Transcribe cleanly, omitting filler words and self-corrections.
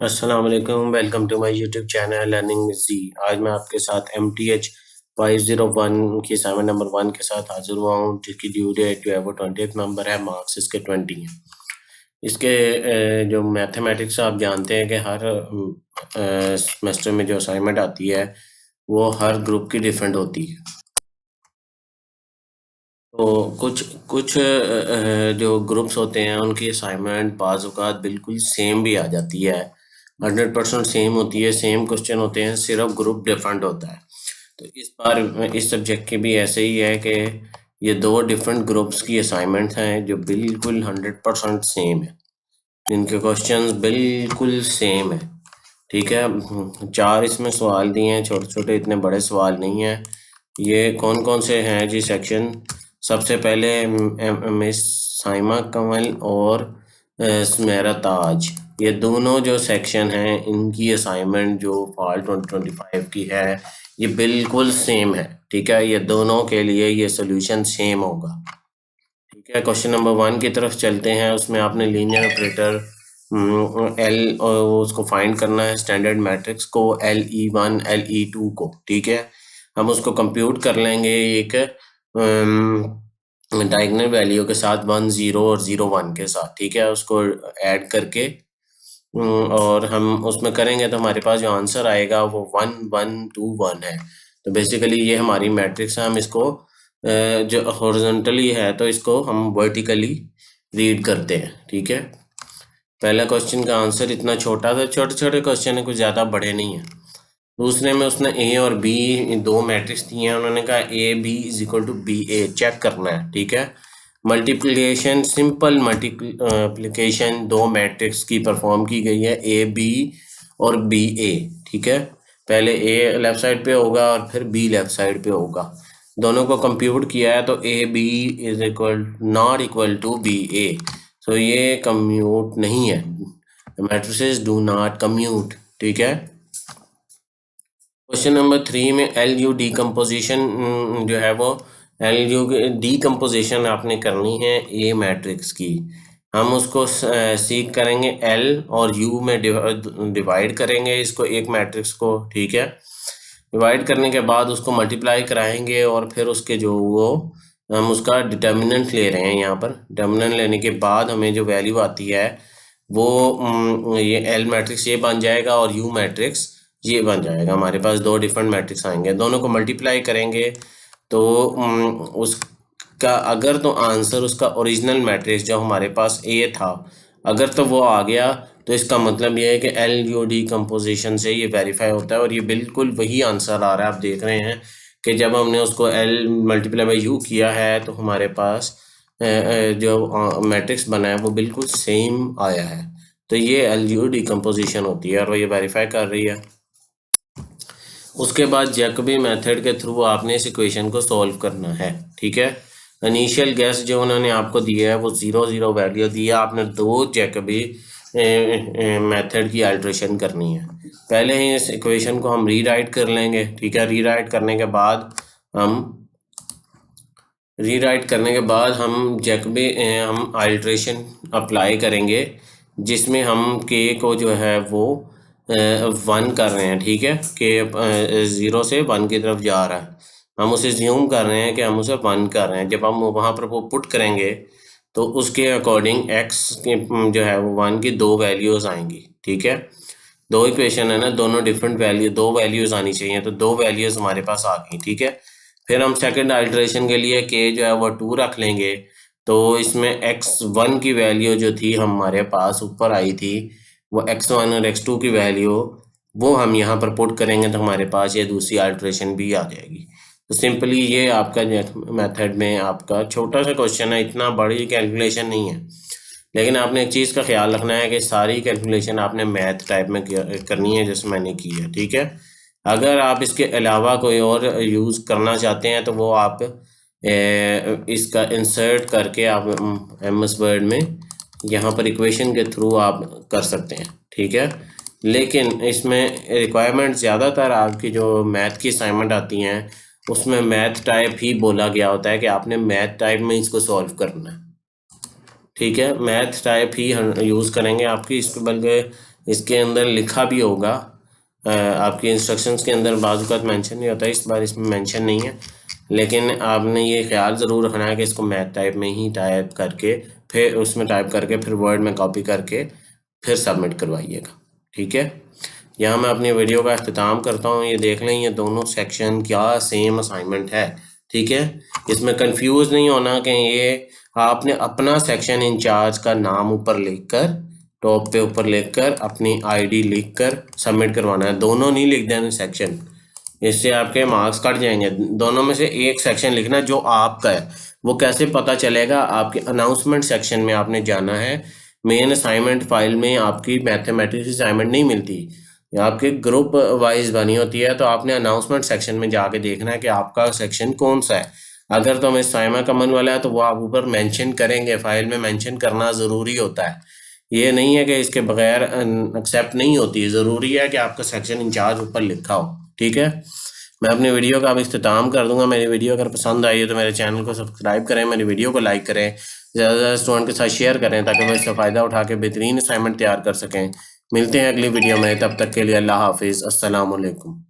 अस्सलाम वालेकुम, welcome to my YouTube channel learning with जी। आज मैं आपके साथ MTH 501 की असाइनमेंट नंबर 1 के साथ हाजिर हुआ हूँ, जिसकी ड्यू डेट जो है वो 20 नंबर है। मार्क्स इसके 20 हैं। इसके जो मैथमेटिक्स आप जानते हैं कि हर सेमेस्टर में जो असाइनमेंट आती है वो हर ग्रुप की डिफरेंट होती है। तो कुछ कुछ जो ग्रुप्स होते हैं उनकी असाइनमेंट बाज़ औक़ात बिल्कुल सेम भी आ जाती है, 100% सेम होती है, सेम क्वेश्चन होते हैं, सिर्फ ग्रुप डिफरेंट होता है। तो इस बार इस सब्जेक्ट की भी ऐसे ही है कि ये दो डिफरेंट ग्रुप्स की असाइनमेंट्स हैं जो बिल्कुल 100% सेम है, इनके क्वेश्चंस बिल्कुल सेम है। ठीक है, 4 इसमें सवाल दिए हैं, छोटे छोटे, इतने बड़े सवाल नहीं हैं। ये कौन कौन से हैं जी सेक्शन? सबसे पहले मिस साइमा कंवल और सुमेरा ताज, ये दोनों जो सेक्शन हैं इनकी असाइनमेंट जो फॉल 2025 की है ये बिल्कुल सेम है। ठीक है, ये दोनों के लिए ये सोल्यूशन सेम होगा। ठीक है, क्वेश्चन नंबर 1 की तरफ चलते हैं। उसमें आपने लीनियर ऑपरेटर एल और उसको फाइंड करना है, स्टैंडर्ड मैट्रिक्स को LE1 LE2 को। ठीक है, हम उसको कंप्यूट कर लेंगे एक डायगोनल वैल्यू के साथ 1 0 और 0 1 के साथ। ठीक है, उसको ऐड करके और हम उसमें करेंगे तो हमारे पास जो आंसर आएगा वो 1 1 2 1 है। तो बेसिकली ये हमारी मैट्रिक्स है। हम इसको जो हॉरिजॉन्टली है तो इसको हम वर्टिकली रीड करते हैं। ठीक है, पहला क्वेश्चन का आंसर इतना छोटा था, छोटे छोटे क्वेश्चन है, कुछ ज़्यादा बड़े नहीं है। दूसरे में उसने ए और बी दो मैट्रिक्स दिए हैं, उन्होंने कहा AB is equal to BA check करना है। ठीक है, मल्टीप्लिकेशन, सिंपल मल्टीप्लिकेशन दो मैट्रिक्स की परफॉर्म की गई है, AB और BA। ठीक है, पहले A लेफ्ट साइड पे होगा और फिर B लेफ्ट साइड पे होगा। दोनों को कंप्यूट किया है तो AB is equal not equal to BA। तो ये कम्यूट नहीं है, मैट्रिसेस डू नॉट कम्यूट। ठीक है, क्वेश्चन नंबर 3 में LU डीकम्पोजिशन जो है वो LU डीकम्पोजिशन आपने करनी है A मैट्रिक्स की। हम उसको सीख करेंगे L और U में डिवाइड करेंगे इसको, एक मैट्रिक्स को। ठीक है, डिवाइड करने के बाद उसको मल्टीप्लाई कराएंगे और फिर उसके जो वो हम उसका डिटर्मिनेंट ले रहे हैं। यहाँ पर डिटर्मिनेंट लेने के बाद हमें जो वैल्यू आती है वो ये L मैट्रिक्स ये बन जाएगा और U मैट्रिक्स ये बन जाएगा। हमारे पास दो डिफरेंट मैट्रिक्स आएंगे, दोनों को मल्टीप्लाई करेंगे तो उसका अगर तो आंसर उसका ओरिजिनल मैट्रिक्स जो हमारे पास A था अगर तो वो आ गया तो इसका मतलब ये है कि LU डीकम्पोजिशन से ये वेरीफाई होता है और ये बिल्कुल वही आंसर आ रहा है। आप देख रहे हैं कि जब हमने उसको L मल्टीप्लाई बाई U किया है तो हमारे पास जो मैट्रिक्स बना है वो बिल्कुल सेम आया है। तो ये LU डीकम्पोजिशन होती है और वो ये वेरीफाई कर रही है। उसके बाद जैकबी मेथड के थ्रू आपने इस इक्वेशन को सॉल्व करना है। ठीक है, इनिशियल गैस जो उन्होंने आपको दिया है वो 0 0 वैल्यू दी है, आपने दो जैकबी मेथड की अल्ट्रेशन करनी है। पहले ही इस इक्वेशन को हम रीराइट कर लेंगे। ठीक है, रीराइट करने के बाद हम जैकबी हम अल्ट्रेशन अप्लाई करेंगे जिसमें हम के को जो है वो 1 कर रहे हैं। ठीक है, के 0 से 1 की तरफ जा रहा है, हम उसे ज्यूम कर रहे हैं कि हम उसे 1 कर रहे हैं। जब हम वहाँ पर वो पुट करेंगे तो उसके अकॉर्डिंग x के जो है वो 1 की दो वैल्यूज़ आएंगी। ठीक है, दो इक्वेशन है ना, दोनों डिफरेंट वैल्यू, दो वैल्यूज़ आनी चाहिए, तो दो वैल्यूज़ हमारे पास आ गई। ठीक है, फिर हम सेकंड अल्ट्रेशन के लिए के जो है वो 2 रख लेंगे। तो इसमें x1 की वैल्यू जो थी हमारे पास ऊपर आई थी वो x1 और x2 की वैल्यू वो हम यहाँ पर पुट करेंगे तो हमारे पास ये दूसरी अल्ट्रेशन भी आ जाएगी। तो सिंपली ये आपका मेथड में आपका छोटा सा क्वेश्चन है, इतना बड़ी कैलकुलेशन नहीं है, लेकिन आपने एक चीज़ का ख्याल रखना है कि सारी कैलकुलेशन आपने मैथ टाइप में करनी है जैसे मैंने की है। ठीक है, अगर आप इसके अलावा कोई और यूज़ करना चाहते हैं तो वो आप इसका इंसर्ट करके आप MS वर्ड में यहाँ पर इक्वेशन के थ्रू आप कर सकते हैं। ठीक है, लेकिन इसमें रिक्वायरमेंट ज़्यादातर आपकी जो मैथ की असाइनमेंट आती हैं उसमें मैथ टाइप ही बोला गया होता है कि आपने मैथ टाइप में इसको सॉल्व करना है। ठीक है, मैथ टाइप ही यूज़ करेंगे आपकी इस पर, बल्कि इसके अंदर लिखा भी होगा, आपकी इंस्ट्रक्शंस के अंदर बाज़ मेंशन नहीं होता, इस बार इसमें मेंशन नहीं है, लेकिन आपने ये ख्याल ज़रूर रखना है कि इसको मैथ टाइप में ही टाइप करके फिर उसमें टाइप करके फिर वर्ड में कॉपी करके फिर सबमिट करवाइएगा। ठीक है, यहाँ मैं अपनी वीडियो का अख्तिताम करता हूँ। ये देख लें, ये दोनों सेक्शन क्या सेम असाइनमेंट है। ठीक है, इसमें कंफ्यूज नहीं होना कि ये आपने अपना सेक्शन इंचार्ज का नाम ऊपर लिखकर, टॉप पे ऊपर लिखकर अपनी आईडी लिखकर सबमिट करवाना है, दोनों नहीं लिख देना सेक्शन, इससे आपके मार्क्स कट जाएंगे। दोनों में से एक सेक्शन लिखना जो आपका है। वो कैसे पता चलेगा? आपके अनाउंसमेंट सेक्शन में आपने जाना है, मेन असाइनमेंट फाइल में आपकी मैथमेटिक्स असाइनमेंट नहीं मिलती, आपके ग्रुप वाइज बनी होती है, तो आपने अनाउंसमेंट सेक्शन में जाके देखना है कि आपका सेक्शन कौन सा है। अगर तो हमें साइमा कमन वाला है तो वो आप ऊपर मेंशन करेंगे, फाइल में मेंशन करना ज़रूरी होता है। ये नहीं है कि इसके बगैर एक्सेप्ट नहीं होती है, ज़रूरी है कि आपका सेक्शन इंचार्ज ऊपर लिखा हो। ठीक है, मैं अपनी वीडियो का अब इख्तिताम कर दूंगा। मेरी वीडियो अगर पसंद आई है तो मेरे चैनल को सब्सक्राइब करें, मेरी वीडियो को लाइक करें, ज़्यादा से ज़्यादा स्टूडेंट के साथ शेयर करें ताकि वो इससे फ़ायदा उठा के बेहतरीन असाइनमेंट तैयार कर सकें। मिलते हैं अगली वीडियो में, तब तक के लिए अल्लाह हाफिज़, अस्सलाम वालेकुम।